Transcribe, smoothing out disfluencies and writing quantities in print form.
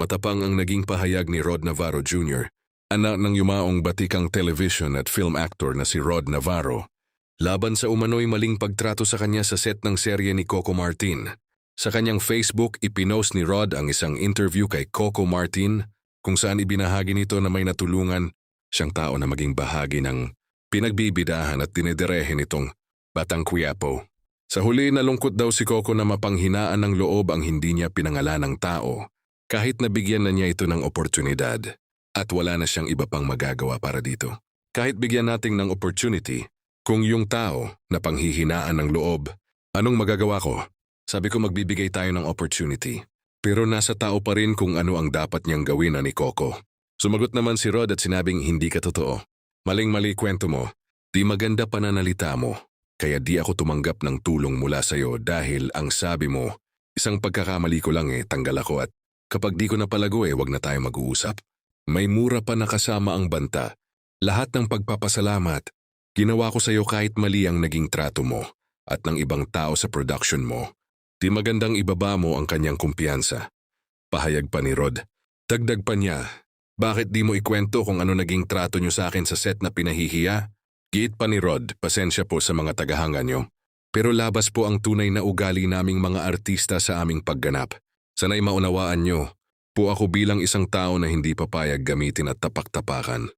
Matapang ang naging pahayag ni Rod Navarro Jr., anak ng yumaong batikang television at film actor na si Rod Navarro, laban sa umano'y maling pagtrato sa kanya sa set ng serye ni Coco Martin. Sa kanyang Facebook, ipinost ni Rod ang isang interview kay Coco Martin kung saan ibinahagi nito na may natulungan siyang tao na maging bahagi ng pinagbibidahan at dinederehin nitong Batang Quiapo. Sa huli, nalungkot daw si Coco na mapanghinaan ng loob ang hindi niya pinangalanang tao kahit nabigyan na niya ito ng oportunidad at wala na siyang iba pang magagawa para dito. Kahit bigyan natin ng opportunity, kung yung tao na panghihinaan ng loob, anong magagawa ko? Sabi ko magbibigay tayo ng opportunity. Pero nasa tao pa rin kung ano ang dapat niyang gawin ni Coco. Sumagot naman si Rod at sinabing hindi ka totoo. Maling-mali kwento mo. Di maganda pananalita mo. Kaya di ako tumanggap ng tulong mula sa'yo dahil ang sabi mo, isang pagkakamali ko lang tanggal ako at kapag di ko napalago wag na tayo mag-uusap. May mura pa nakasama ang banta. Lahat ng pagpapasalamat, ginawa ko sa'yo kahit mali ang naging trato mo at ng ibang tao sa production mo. Di magandang ibaba mo ang kanyang kumpiyansa. Pahayag pa ni Rod. Dagdag pa niya, bakit di mo ikwento kung ano naging trato niyo sa akin sa set na pinahihiya? Giit pa ni Rod, pasensya po sa mga tagahanga niyo. Pero labas po ang tunay na ugali naming mga artista sa aming pagganap. Sana'y maunawaan niyo, po ako bilang isang tao na hindi papayag gamitin at tapak-tapakan.